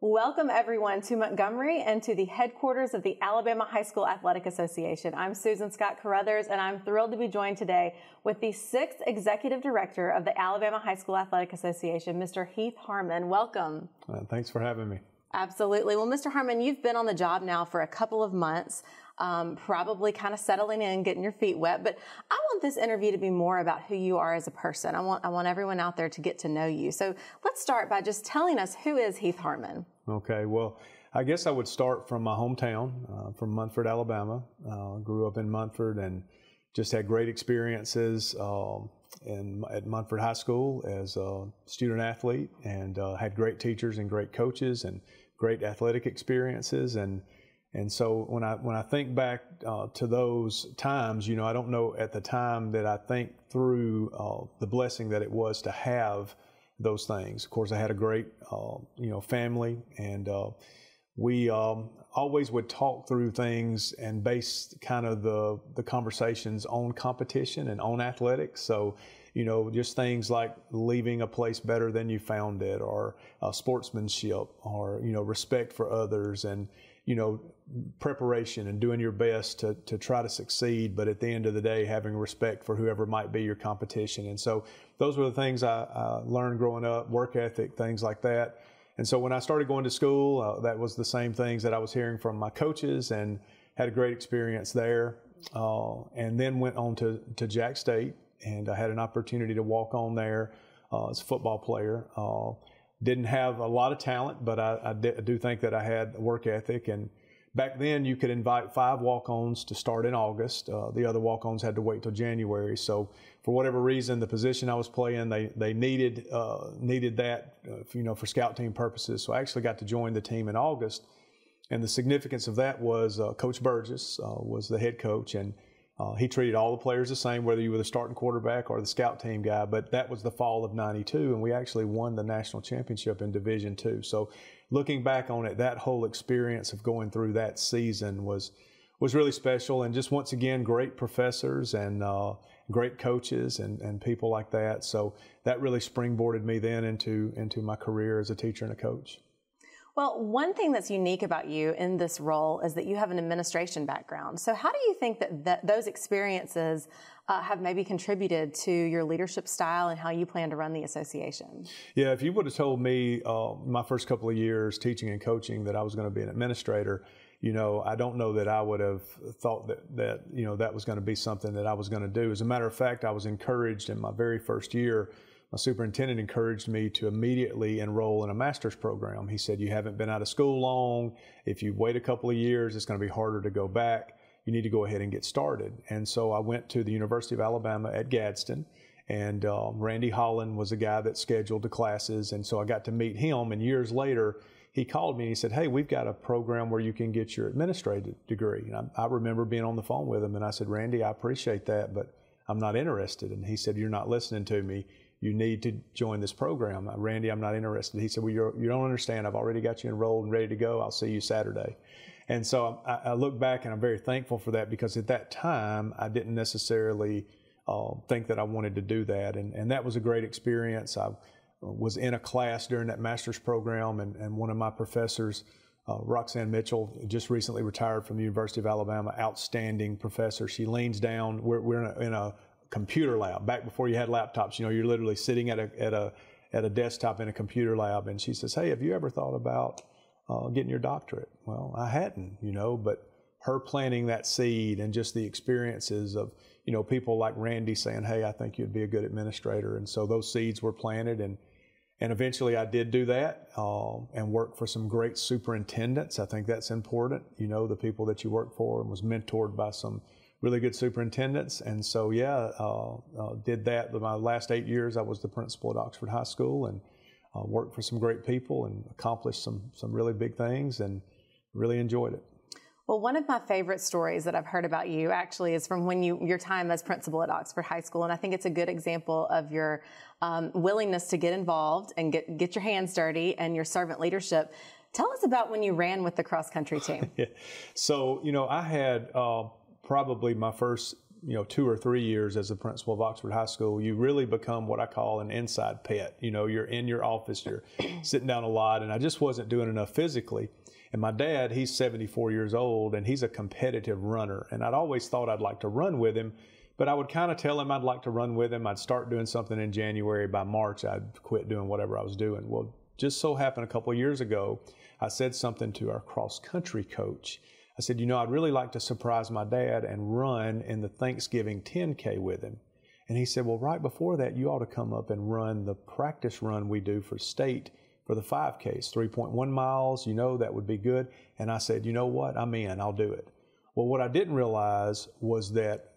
Welcome everyone to Montgomery and to the headquarters of the Alabama High School Athletic Association. I'm Susan Scott Carothers, and I'm thrilled to be joined today with the 6th Executive Director of the Alabama High School Athletic Association, Mr. Heath Harmon. Welcome. Thanks for having me. Absolutely. Well, Mr. Harmon, you've been on the job now for a couple of months, probably kind of settling in, getting your feet wet. But I want this interview to be more about who you are as a person. I want everyone out there to get to know you. So let's start by just telling us, who is Heath Harmon? Okay. Well, I guess I would start from my hometown, from Munford, Alabama. Grew up in Munford and just had great experiences at Munford High School as a student athlete, and had great teachers and great coaches and great athletic experiences. And so when I think back to those times, I don't know at the time that I think through the blessing that it was to have those things. Of course, I had a great family, and we always would talk through things and base kind of the conversations on competition and on athletics. So, just things like leaving a place better than you found it, or sportsmanship, or, respect for others, and, preparation and doing your best to try to succeed, but at the end of the day, having respect for whoever might be your competition. And so those were the things I learned growing up, work ethic, things like that. And so when I started going to school, that was the same things that I was hearing from my coaches, and had a great experience there. And then went on to Jack State, and I had an opportunity to walk on there as a football player. Didn't have a lot of talent, but I do think that I had a work ethic. And back then you could invite 5 walk-ons to start in August. The other walk-ons had to wait till January. So for whatever reason, the position I was playing, they needed that, for scout team purposes. So I actually got to join the team in August. And the significance of that was Coach Burgess was the head coach, and he treated all the players the same, whether you were the starting quarterback or the scout team guy. But that was the fall of '92, and we actually won the national championship in Division II. So looking back on it, that whole experience of going through that season was really special. And just once again, great professors and great coaches and people like that. So that really springboarded me then into my career as a teacher and a coach. Well, one thing that's unique about you in this role is that you have an administration background. So how do you think that those experiences have maybe contributed to your leadership style and how you plan to run the association? Yeah, if you would have told me my first couple of years teaching and coaching that I was going to be an administrator, I don't know that I would have thought that was going to be something that I was going to do. As a matter of fact, I was encouraged in my very first year. My superintendent encouraged me to immediately enroll in a master's program. He said, you haven't been out of school long. If you wait a couple of years, it's going to be harder to go back. You need to go ahead and get started. And so I went to the University of Alabama at Gadsden, and Randy Holland was the guy that scheduled the classes. And so I got to meet him, and years later, he called me and he said, hey, we've got a program where you can get your administrative degree. And I remember being on the phone with him, and I said, Randy, I appreciate that, but I'm not interested. And he said, you're not listening to me. You need to join this program. Randy, I'm not interested. He said, well, you don't understand. I've already got you enrolled and ready to go. I'll see you Saturday. And so I look back and I'm very thankful for that, because at that time, I didn't necessarily think that I wanted to do that. And that was a great experience. I was in a class during that master's program, and one of my professors, Roxanne Mitchell, just recently retired from the University of Alabama, outstanding professor. She leans down. We're in a computer lab. Back before you had laptops, you're literally sitting at a desktop in a computer lab, and she says, hey, have you ever thought about getting your doctorate? Well, I hadn't, but her planting that seed and just the experiences of, people like Randy saying, hey, I think you'd be a good administrator. And so those seeds were planted, and eventually I did do that and worked for some great superintendents. I think that's important, the people that you work for, and was mentored by some really good superintendents. And so, did that. My last 8 years, I was the principal at Oxford High School, and worked for some great people and accomplished some really big things, and really enjoyed it. Well, one of my favorite stories that I've heard about you actually is from your time as principal at Oxford High School. And I think it's a good example of your willingness to get involved and get your hands dirty, and your servant leadership. Tell us about when you ran with the cross country team. So, I had probably my first 2 or 3 years as the principal of Oxford High School, you really become what I call an inside pet. You're in your office, you're sitting down a lot, and I just wasn't doing enough physically. And my dad, he's 74 years old, and he's a competitive runner. And I'd always thought I'd like to run with him, but I would kind of tell him I'd like to run with him. I'd start doing something in January. By March, I'd quit doing whatever I was doing. Well, just so happened a couple of years ago, I said something to our cross-country coach. I said, I'd really like to surprise my dad and run in the Thanksgiving 10K with him. And he said, well, right before that, you ought to come up and run the practice run we do for state for the 5Ks, 3.1 miles, that would be good. And I said, you know what, I'm in, I'll do it. Well, what I didn't realize was that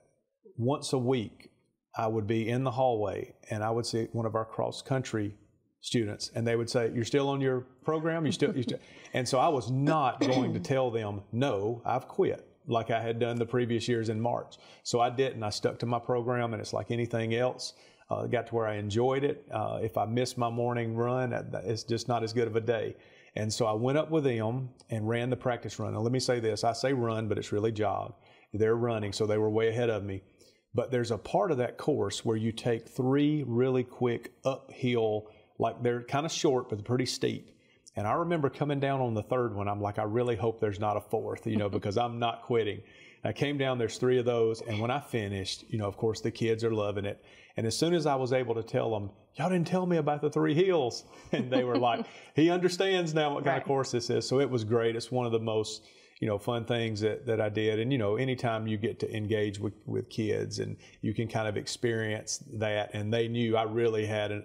once a week, I would be in the hallway and I would see one of our cross-country students, and they would say, you're still on your program? You still? And so I was not going to tell them, no, I've quit, like I had done the previous years in March. So I didn't. I stuck to my program, and it's like anything else. Got to where I enjoyed it. If I missed my morning run, it's just not as good of a day. And so I went up with them and ran the practice run. Now, let me say this. I say run, but it's really jog. They're running, so they were way ahead of me. But there's a part of that course where you take 3 really quick uphill, like they're kind of short, but pretty steep. And I remember coming down on the 3rd one, I'm like, I really hope there's not a 4th, because I'm not quitting. I came down, there's 3 of those, and when I finished, of course, the kids are loving it. And as soon as I was able to tell them, y'all didn't tell me about the 3 hills, and they were like, he understands now what kind of course this is. So it was great. It's one of the most, fun things that I did. And, anytime you get to engage with kids and you can kind of experience that, and they knew I really had an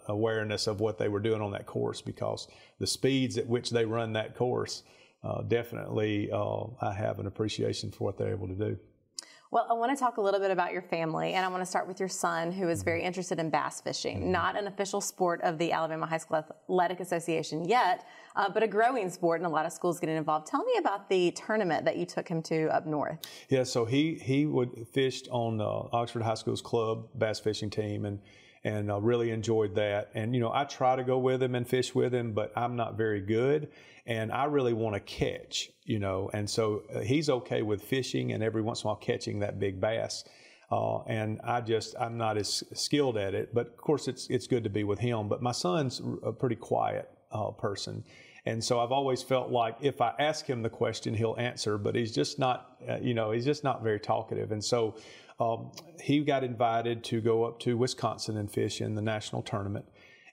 awareness of what they were doing on that course, because the speeds at which they run that course, definitely I have an appreciation for what they're able to do. Well, I want to talk a little bit about your family, and I want to start with your son, who is very interested in bass fishing, not an official sport of the Alabama High School Athletic Association yet, but a growing sport, and a lot of schools getting involved. Tell me about the tournament that you took him to up north. Yeah, so he would fished on Oxford High School's club bass fishing team, and really enjoyed that. And, I try to go with him and fish with him, but I'm not very good. And I really want to catch, and so he's okay with fishing and every once in a while catching that big bass. And I'm not as skilled at it, but of course it's good to be with him. But my son's a pretty quiet person. And so I've always felt like if I ask him the question, he'll answer, but he's just not, he's just not very talkative. And so he got invited to go up to Wisconsin and fish in the national tournament.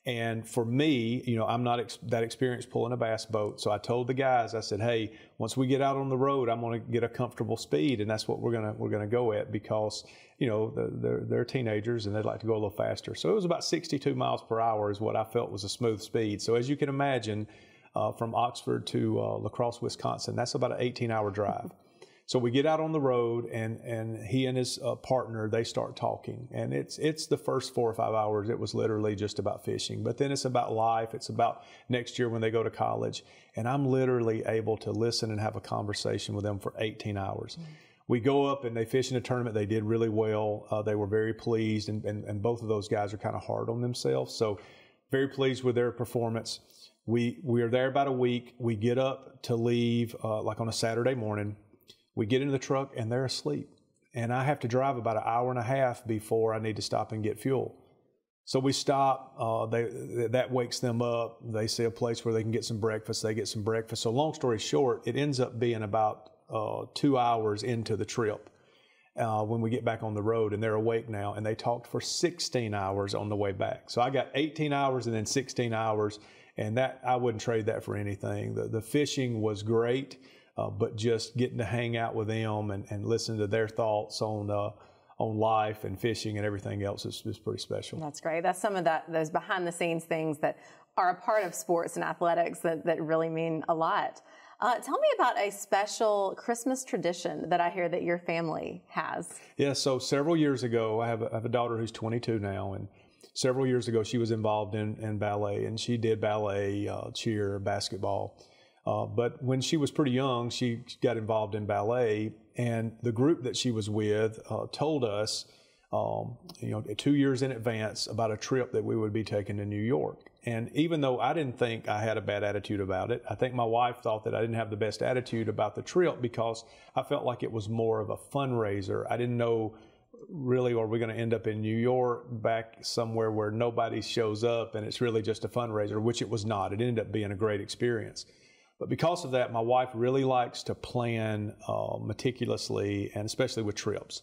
And for me, I'm not that experienced pulling a bass boat. So I told the guys, I said, hey, once we get out on the road, I'm going to get a comfortable speed. And that's what we're going to go at, because, they're teenagers and they'd like to go a little faster. So it was about 62 miles per hour is what I felt was a smooth speed. So as you can imagine, from Oxford to La Crosse, Wisconsin, that's about an 18-hour drive. So we get out on the road, and he and his partner, they start talking. And it's the first 4 or 5 hours, it was literally just about fishing. But then it's about life. It's about next year when they go to college. And I'm literally able to listen and have a conversation with them for 18 hours. Mm-hmm. We go up and they fish in a tournament. They did really well. They were very pleased. And both of those guys are kind of hard on themselves. So very pleased with their performance. We are there about a week. We get up to leave like on a Saturday morning. We get into the truck and they're asleep. And I have to drive about an hour and a half before I need to stop and get fuel. So we stop. That wakes them up. They see a place where they can get some breakfast. They get some breakfast. So long story short, it ends up being about 2 hours into the trip when we get back on the road, and they're awake now. And they talked for 16 hours on the way back. So I got 18 hours and then 16 hours. And that I wouldn't trade that for anything. The fishing was great. But just getting to hang out with them and listen to their thoughts on life and fishing and everything else is pretty special. That's great. That's some of those behind the scenes things that are a part of sports and athletics that really mean a lot. Tell me about a special Christmas tradition that I hear that your family has. Yeah, so several years ago, I have a daughter who's 22 now, and several years ago she was involved in ballet, and she did ballet, cheer, basketball. But when she was pretty young, she got involved in ballet, and the group that she was with told us 2 years in advance about a trip that we would be taking to New York. And even though I didn't think I had a bad attitude about it, I think my wife thought that I didn't have the best attitude about the trip because I felt like it was more of a fundraiser. I didn't know really, are we going to end up in New York, back somewhere where nobody shows up and it's really just a fundraiser, which it was not. It ended up being a great experience. But because of that, my wife really likes to plan meticulously, and especially with trips.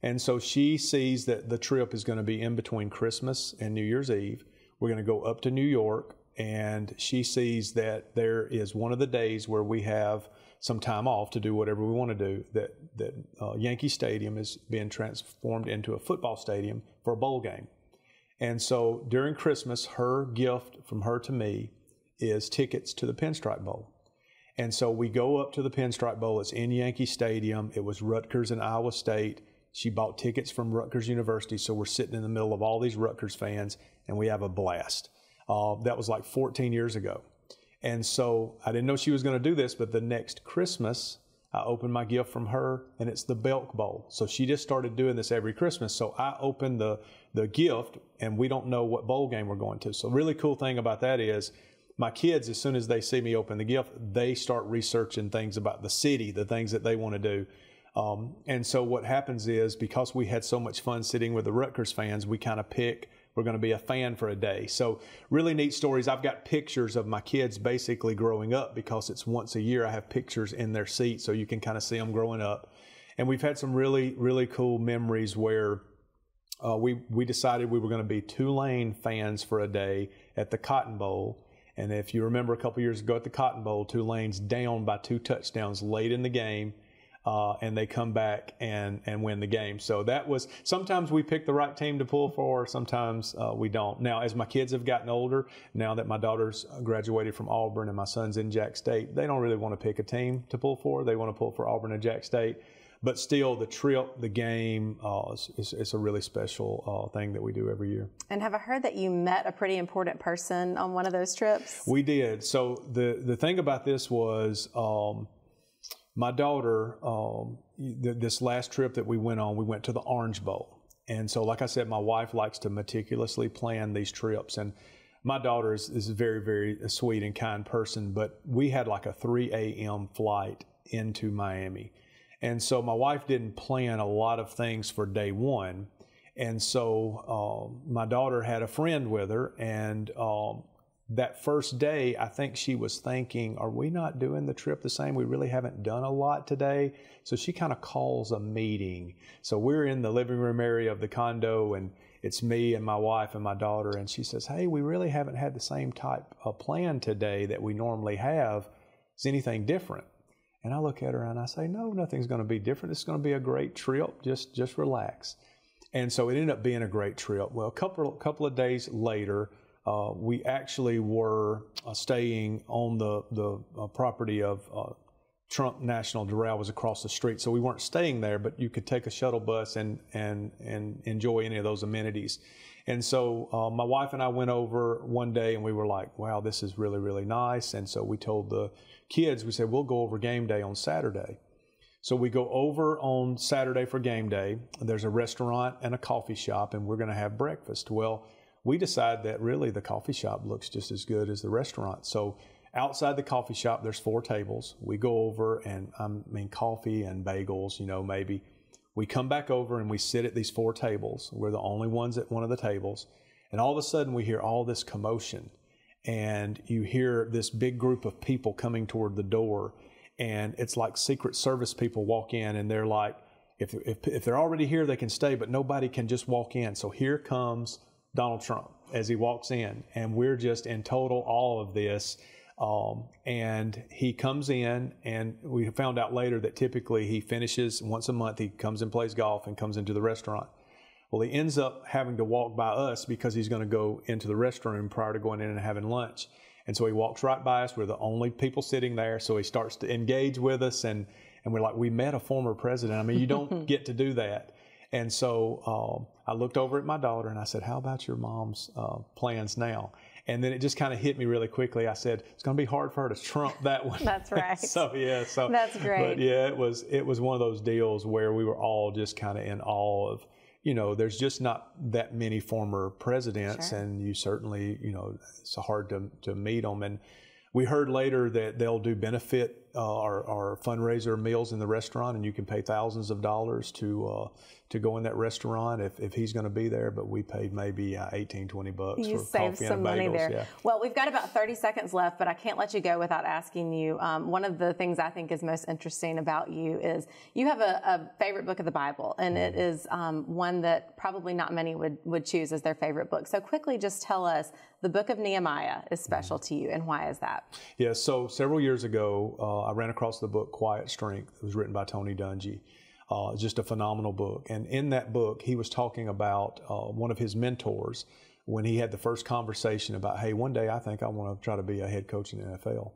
And so she sees that the trip is going to be in between Christmas and New Year's Eve. We're going to go up to New York, and she sees that there is one of the days where we have some time off to do whatever we want to do, that Yankee Stadium is being transformed into a football stadium for a bowl game. And so during Christmas, her gift from her to me is tickets to the Pinstripe Bowl. And so we go up to the Pinstripe Bowl. It's in Yankee Stadium. It was Rutgers and Iowa State. She bought tickets from Rutgers University, so we're sitting in the middle of all these Rutgers fans, and we have a blast. That was like 14 years ago. And so I didn't know she was going to do this, but the next Christmas, I opened my gift from her, and it's the Belk Bowl. So she just started doing this every Christmas. So I opened the gift, and we don't know what bowl game we're going to. So really cool thing about that is my kids, as soon as they see me open the gift, they start researching things about the city, the things that they want to do. And so what happens is, because we had so much fun sitting with the Rutgers fans, we kind of pick, we're going to be a fan for a day. So really neat stories. I've got pictures of my kids basically growing up, because it's once a year I have pictures in their seat so you can kind of see them growing up. And we've had some really, really cool memories where we decided we were going to be Tulane fans for a day at the Cotton Bowl. And if you remember a couple years ago at the Cotton Bowl, Tulane's down by 2 touchdowns late in the game. And they come back and win the game. So that was, sometimes we pick the right team to pull for, sometimes we don't. Now, as my kids have gotten older, now that my daughter's graduated from Auburn and my son's in Jack State, they don't really want to pick a team to pull for. They want to pull for Auburn and Jack State. But still, the trip, the game, it's a really special thing that we do every year. And have I heard that you met a pretty important person on one of those trips? We did. So the thing about this was, my daughter, this last trip that we went on, we went to the Orange Bowl. And so, like I said, my wife likes to meticulously plan these trips. And my daughter is a very, very sweet and kind person, but we had like a 3 a.m. flight into Miami. And so my wife didn't plan a lot of things for day one. And so my daughter had a friend with her, and that first day, I think she was thinking, are we not doing the trip the same? We really haven't done a lot today. So she kind of calls a meeting. So we're in the living room area of the condo, and it's me and my wife and my daughter. And she says, hey, we really haven't had the same type of plan today that we normally have. Is anything different? And I look at her and I say, no, nothing's going to be different. It's going to be a great trip. Just relax. And so it ended up being a great trip. Well, a couple of days later, we actually were staying on the property of Trump National. Doral was across the street, so we weren't staying there, but you could take a shuttle bus and enjoy any of those amenities. And so my wife and I went over one day, and we were like, wow, this is really, really nice. And so we told the kids, we said, we'll go over game day on Saturday. So we go over on Saturday for game day. There's a restaurant and a coffee shop, and we're going to have breakfast. Well, we decide that really the coffee shop looks just as good as the restaurant. So outside the coffee shop, there's 4 tables. We go over, and coffee and bagels, maybe. We come back over and we sit at these 4 tables. We're the only ones at one of the tables. And all of a sudden we hear all this commotion, and you hear this big group of people coming toward the door. And it's like Secret Service people walk in, and they're like, if they're already here, they can stay, but nobody can just walk in. So here comes Donald Trump as he walks in, and we're just in total awe of this. And he comes in, and we found out later that typically he finishes once a month. He comes and plays golf and comes into the restaurant. Well, he ends up having to walk by us because he's going to go into the restroom prior to going in and having lunch. And so he walks right by us. We're the only people sitting there. So he starts to engage with us, and we're like, we met a former president. You don't get to do that. And so I looked over at my daughter and I said, how about your mom's plans now? And then it just kind of hit me really quickly. I said, it's going to be hard for her to trump that one. That's right. So that's great. But yeah, it was one of those deals where we were all just kind of in awe of, there's just not that many former presidents, Sure. and you certainly, it's hard to meet them. And we heard later that they'll do benefit or fundraiser meals in the restaurant, and you can pay thousands of dollars to go in that restaurant if he's going to be there. But we paid maybe $18, $20 you for save coffee some and bagels. money there. Yeah. Well, we've got about 30 seconds left, but I can't let you go without asking you. One of the things I think is most interesting about you is you have a favorite book of the Bible, and it is one that probably not many would choose as their favorite book. So quickly, just tell us, the book of Nehemiah is special to you, and why is that? Yeah, so several years ago, I ran across the book Quiet Strength. It was written by Tony Dungy. Just a phenomenal book. And in that book, he was talking about one of his mentors when he had the first conversation about, hey, one day I think I want to try to be a head coach in the NFL.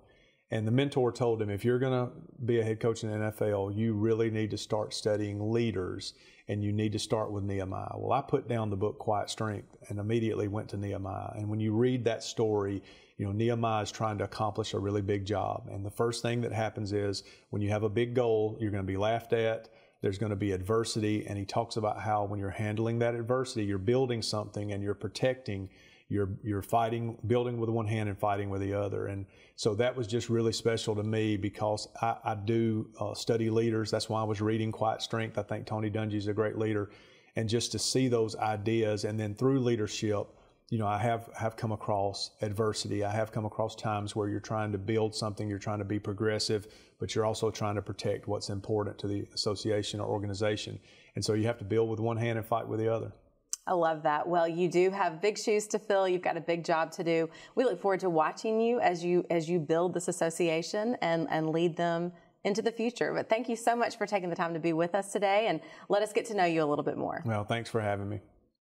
And the mentor told him, if you're going to be a head coach in the NFL, you really need to start studying leaders, and you need to start with Nehemiah. Well, I put down the book Quiet Strength and immediately went to Nehemiah. And when you read that story, Nehemiah is trying to accomplish a really big job. And the first thing that happens is when you have a big goal, you're going to be laughed at. There's going to be adversity. And he talks about how when you're handling that adversity, you're building something and you're protecting. You're fighting, building with one hand and fighting with the other. And so that was just really special to me because I do study leaders. That's why I was reading Quiet Strength. I think Tony Dungy is a great leader. And just to see those ideas, and then through leadership, I have come across adversity. I have come across times where you're trying to build something, you're trying to be progressive, but you're also trying to protect what's important to the association or organization. And so you have to build with one hand and fight with the other. I love that. Well, you do have big shoes to fill. You've got a big job to do. We look forward to watching you as you build this association and lead them into the future. But thank you so much for taking the time to be with us today and let us get to know you a little bit more. Well, thanks for having me.